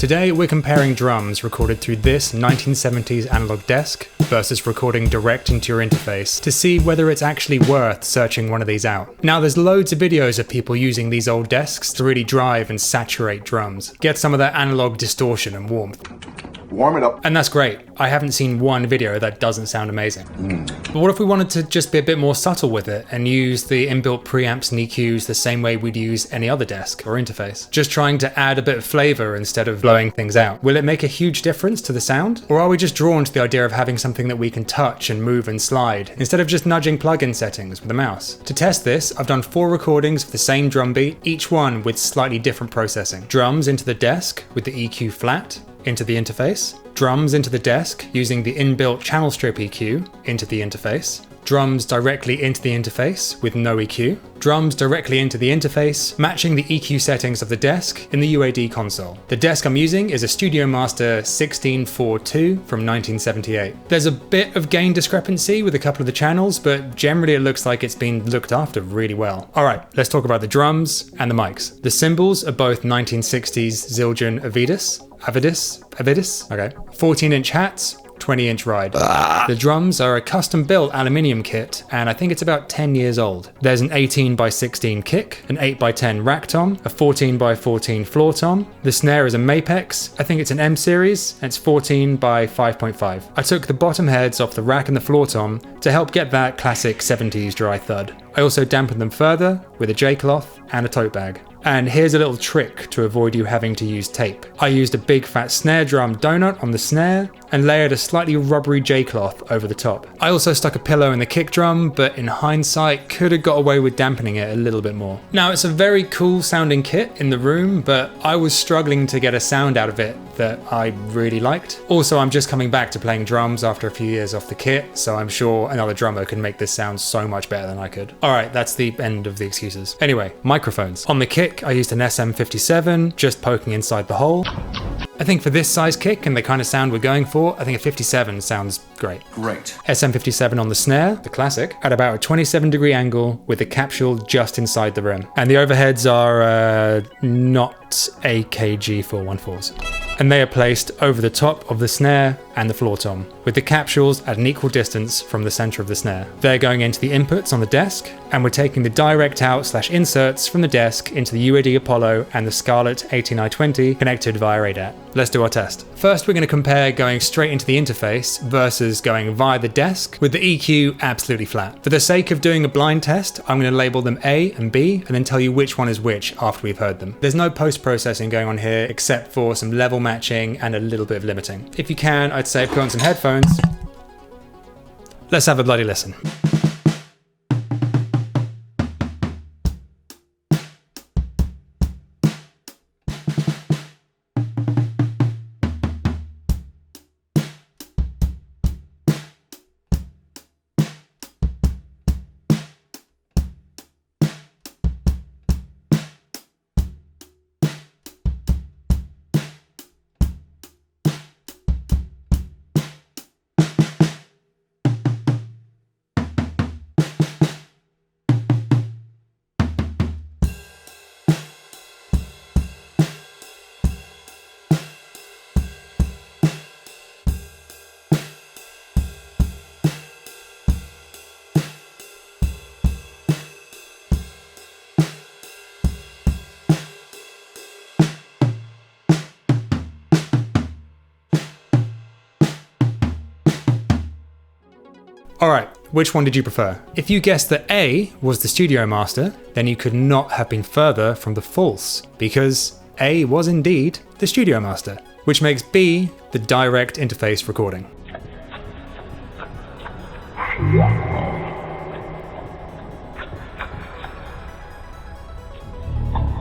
Today we're comparing drums recorded through this 1970s analog desk versus recording direct into your interface to see whether it's actually worth searching one of these out. Now there's loads of videos of people using these old desks to really drive and saturate drums, get some of that analog distortion and warmth. Warm it up. And that's great. I haven't seen one video that doesn't sound amazing. But what if we wanted to just be a bit more subtle with it and use the inbuilt preamps and EQs the same way we'd use any other desk or interface? Just trying to add a bit of flavor instead of blowing things out. Will it make a huge difference to the sound? Or are we just drawn to the idea of having something that we can touch and move and slide, instead of just nudging plugin settings with a mouse? To test this, I've done 4 recordings of the same drum beat, each one with slightly different processing. Drums into the desk with the EQ flat, into the interface, drums into the desk using the inbuilt channel strip EQ into the interface, drums directly into the interface with no EQ, drums directly into the interface, matching the EQ settings of the desk in the UAD console. The desk I'm using is a Studiomaster 1642 from 1978. There's a bit of gain discrepancy with a couple of the channels, but generally it looks like it's been looked after really well. Alright, let's talk about the drums and the mics. The cymbals are both 1960s Zildjian Avidis? Okay. 14-inch hats, 20-inch ride. The drums are a custom-built aluminium kit, and I think it's about 10 years old. There's an 18x16 kick, an 8x10 rack tom, a 14x14 floor tom. The snare is a Mapex, I think it's an M series, and it's 14x5.5. I took the bottom heads off the rack and the floor tom to help get that classic 70s dry thud. I also dampened them further with a J-cloth and a tote bag. And here's a little trick to avoid you having to use tape. I used a big fat snare drum donut on the snare and layered a slightly rubbery J-cloth over the top. I also stuck a pillow in the kick drum, but in hindsight could have got away with dampening it a little bit more. Now it's a very cool sounding kit in the room, but I was struggling to get a sound out of it that I really liked. Also, I'm just coming back to playing drums after a few years off the kit, so I'm sure another drummer can make this sound so much better than I could. Alright, that's the end of the excuses. Anyway, microphones. On the kick, I used an SM57, just poking inside the hole. I think for this size kick and the kind of sound we're going for, I think a 57 sounds great. Great. SM57 on the snare, the classic, at about a 27-degree angle with the capsule just inside the rim. And the overheads are not AKG 414s. And they are placed over the top of the snare and the floor tom, with the capsules at an equal distance from the center of the snare. They're going into the inputs on the desk, and we're taking the direct out/inserts from the desk into the UAD Apollo and the Scarlett 18i20 connected via ADAT. Let's do our test. First, we're going to compare going straight into the interface versus going via the desk with the EQ absolutely flat. For the sake of doing a blind test, I'm going to label them A and B and then tell you which one is which after we've heard them. There's no post-processing going on here except for some level matching and a little bit of limiting. If you can, I'd say put on some headphones. Let's have a bloody listen. Alright, which one did you prefer? If you guessed that A was the Studiomaster, then you could not have been further from the false, because A was indeed the Studiomaster, which makes B the direct interface recording.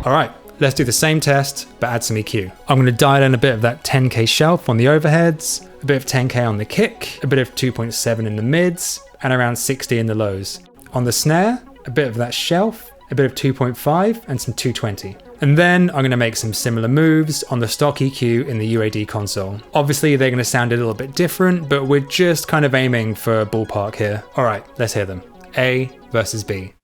Alright, let's do the same test, but add some EQ. I'm going to dial in a bit of that 10k shelf on the overheads, a bit of 10k on the kick, a bit of 2.7 in the mids, and around 60 in the lows. On the snare, a bit of that shelf, a bit of 2.5, and some 220. And then I'm going to make some similar moves on the stock EQ in the UAD console. Obviously they're going to sound a little bit different, but we're just kind of aiming for a ballpark here. Alright, let's hear them. A versus B.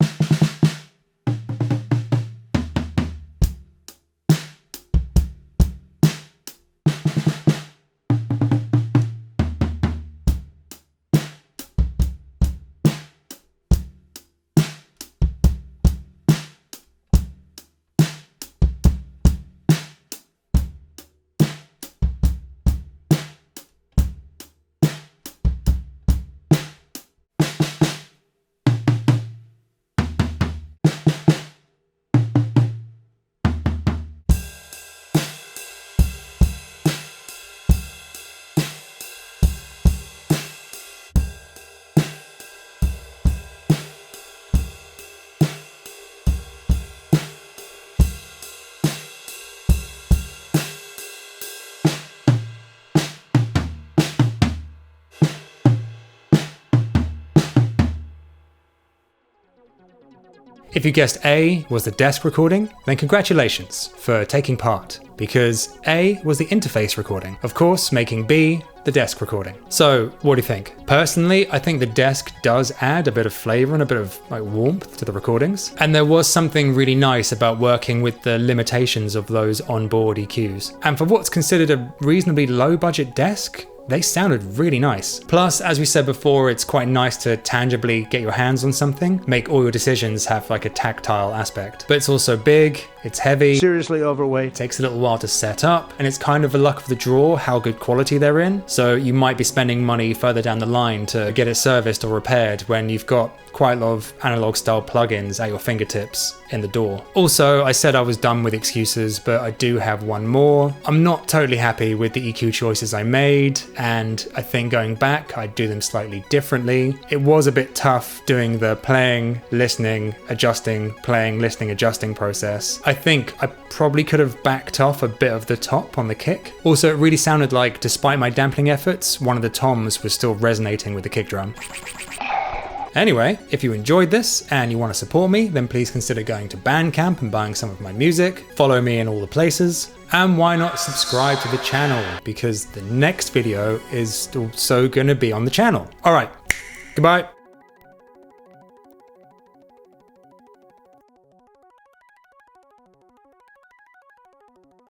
If you guessed A was the desk recording, then congratulations for taking part, because A was the interface recording, of course making B the desk recording. So what do you think? Personally, I think the desk does add a bit of flavor and a bit of warmth to the recordings. And there was something really nice about working with the limitations of those onboard EQs. And for what's considered a reasonably low budget desk, they sounded really nice. Plus, as we said before, it's quite nice to tangibly get your hands on something, make all your decisions have a tactile aspect. But it's also big, it's heavy, seriously overweight, takes a little while to set up, and it's kind of a luck of the draw how good quality they're in. So you might be spending money further down the line to get it serviced or repaired when you've got quite a lot of analog style plugins at your fingertips in the door. Also, I said I was done with excuses, but I do have one more. I'm not totally happy with the EQ choices I made, and I think going back, I'd do them slightly differently. It was a bit tough doing the playing, listening, adjusting, playing, listening, adjusting process. I think I probably could have backed off a bit of the top on the kick. Also, it really sounded like, despite my dampening efforts, one of the toms was still resonating with the kick drum. Anyway, if you enjoyed this and you want to support me, then please consider going to Bandcamp and buying some of my music, follow me in all the places, and why not subscribe to the channel, because the next video is also going to be on the channel. Alright, goodbye.